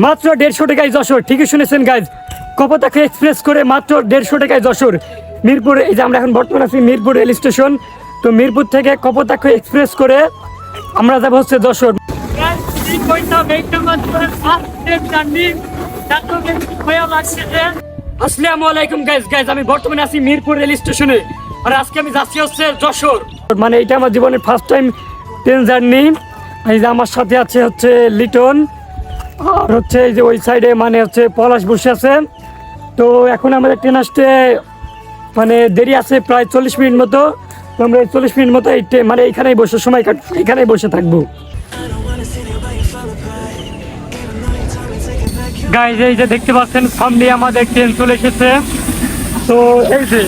মাত্র 150 টাকায় যশোর। ঠিকই শুনেছেন গাইজ, কপোতাক্ষ এক্সপ্রেস করে মাত্র 150 টাকায় যশোর। মিরপুর, এই যে আমরা এখন বর্তমানে আছি মিরপুর রেল স্টেশন। তো মিরপুর থেকে কপোতাক্ষ এক্সপ্রেস করে আমরা যাবো হচ্ছে যশোর। আসসালামু আলাইকুম গাইজ। আমি বর্তমানে আছি মিরপুর রেল স্টেশনে, আর আজকে আমি যাচ্ছি হচ্ছে যশোর। মানে এটা আমার জীবনের ফার্স্ট টাইম ট্রেন জার্নি। এই যে আমার সাথে আছে হচ্ছে লিটন, আর হচ্ছে এই যে ওই সাইডে মানে হচ্ছে পলাশ বসে আছে। তো এখন আমাদের ট্রেন আসতে মানে দেরি আছে প্রায় 40 মিনিট মতো। তো আমরা 40 মিনিট মতো এই মানে এইখানেই বসে সময় এখানেই বসে থাকবো। গাইজ এই যে দেখতে পাচ্ছেন সামনে আমাদের ট্রেন চলে এসেছে। তো এই যে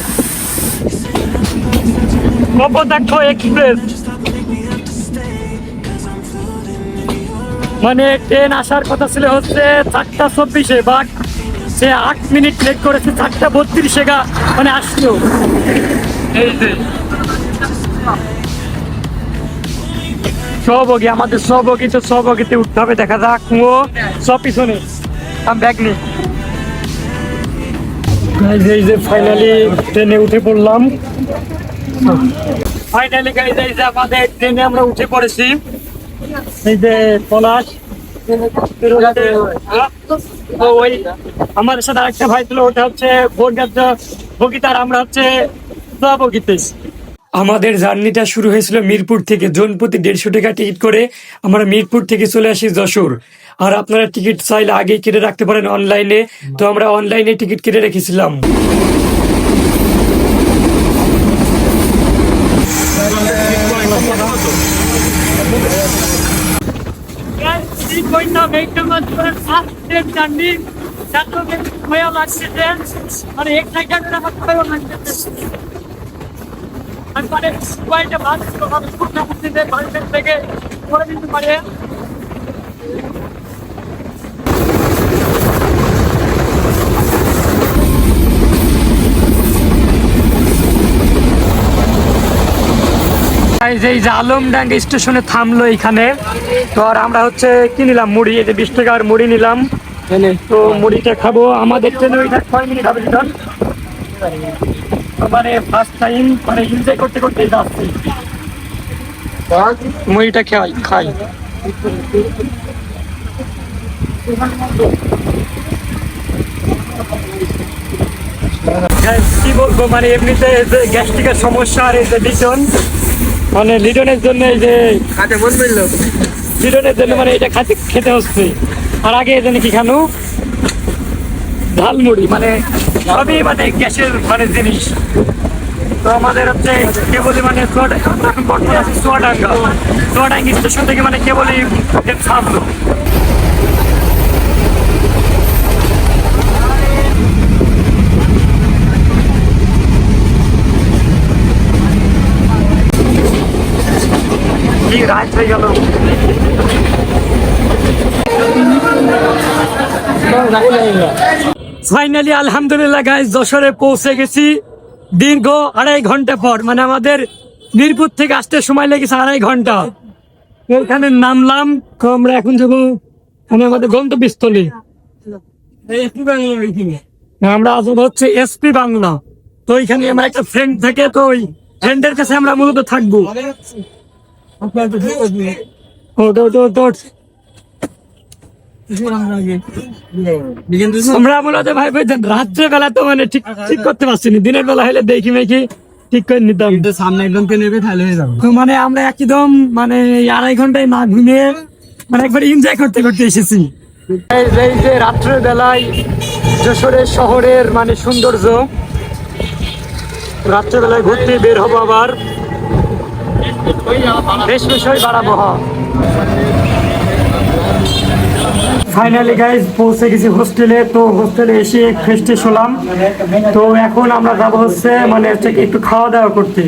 কপোতাক্ষ এক্সপ্রেস, মানে ট্রেন আসার কথা ছিল হচ্ছে 4:24, বাট সে 8 মিনিট লেট করেছে, 4:32 মানে আসলো। এই যে সহযোগী, আমাদের সহযোগী, তো সহযোগীতে উঠতে হবে। দেখা যাক ও সব পিছনে ব্যাগ নেই। এই যে ফাইনালি ট্রেনে উঠে পড়লাম। ফাইনালি গাইজ এই যে আমাদের ট্রেনে আমরা উঠে পড়েছি। এই যে পলাশ, ওই আমাদের সাথে আরেকটা ভাই ছিল, ওটা হচ্ছে বগিতা, আর আমরা হচ্ছে সহযোগীতে। আমাদের জার্নিটা শুরু হয়েছিল মিরপুর থেকে। জনপ্রতি 150 টাকা টিকিট করে আমরা মিরপুর থেকে চলে আসি যশোর। আর আপনারা টিকিট চাইলে আগেই কেটে রাখতে পারেন অনলাইনে। তো আমরা অনলাইনে টিকিট কেটে রেখেছিলাম। এই যে আলমডাঙ্গা স্টেশনে থামলো এখানে। তো আর আমরা হচ্ছে কি নিলাম, মুড়ি, এই যে 20 টাকার মুড়ি নিলাম। তো মুড়িটা খাবো। আমাদের ট্রেনে ওইটা 6 মিনিট হবে। মানে ফার্স্ট টাইম মানে এনজয় করতে করতে যাচ্ছি, মুড়িটা খাই। কি বলবো, মানে এমনিতে গ্যাস্ট্রিকের সমস্যা, আর এই যে লিটন, মানে লিটনের জন্য এই যে লিটনের জন্য মানে এটা খেতে হচ্ছে। আর আগে এই জন্য কি খানো ঝালমুড়ি, মানে সবই মানে গ্যাসের মানে জিনিস। তো আমাদের হচ্ছে কেবলই মানে এখন বর্তমানে আছে চুয়াডাঙ্গা স্টেশন থেকে মানে কেবলই ছাড়লো। রাত হয়ে গেল। ফাইনালি আলহামদুলিল্লাহ গাইস যশোরে পৌঁছে গেছি দীর্ঘ 2.5 ঘন্টা পর। মানে আমাদের মিরপুর থেকে আসতে সময় লেগেছে 2.5 ঘন্টা। এখানে নামলাম। তো আমরা এখন যাবো মানে আমাদের গন্তব্যস্থলে। আমরা আসবো হচ্ছে এসপি বাংলা। তো এখানে আমার একটা ফ্রেন্ড থাকে, তো ওই ফ্রেন্ডের কাছে আমরা মূলত থাকবো। আমরা মূলত ভাই রাত্রে বেলা তো মানে ঠিক করতে পারছি না। দিনের বেলা হলে দেখি মেখি ঠিক করে নিতাম। সামনে একদম তো মানে আমরা একদম মানে 2.5 ঘন্টায় না ঘুমিয়ে মানে একবার এনজয় করতে করতে এসেছি। এই যে রাত্রের বেলায় যশোরের শহরের মানে সৌন্দর্য, রাত্রেবেলায় ঘুরতে বের হবো আবার। বেশ বিষয় বাড়াবো। ফাইনালি গাইজ পৌঁছে গেছি হোস্টেলে। তো হোস্টেলে এসে ফ্রেশ ট্রেশ হলাম। তো এখন আমরা যাবো হচ্ছে মানে হচ্ছে একটু খাওয়া দাওয়া করতে।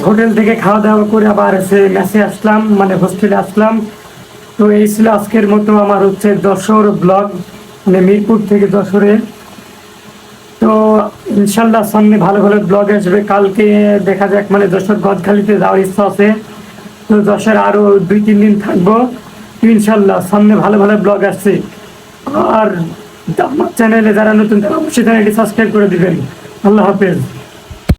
হোটেল থেকে খাওয়া দাওয়া করে আবার মেসে আসলাম, মানে হোস্টেলে আসলাম। তো এই ছিল আজকের মতো আমার হচ্ছে যশোর ব্লগ, মানে মিরপুর থেকে যশোরে। তো ইনশাল্লাহ সামনে ভালো ভালো ব্লগ আসবে। কালকে দেখা যাক, মানে যশোর গদখালিতে যাওয়ার ইচ্ছা আছে। তো যশোর আরো 2-3 দিন থাকবো ইনশাল্লাহ। সামনে ভালো ভালো ব্লগ আসছে। আর আমার চ্যানেলে যারা নতুন তারা অবশ্যই চ্যানেলটি সাবস্ক্রাইব করে দিবেন। আল্লাহ হাফেজ।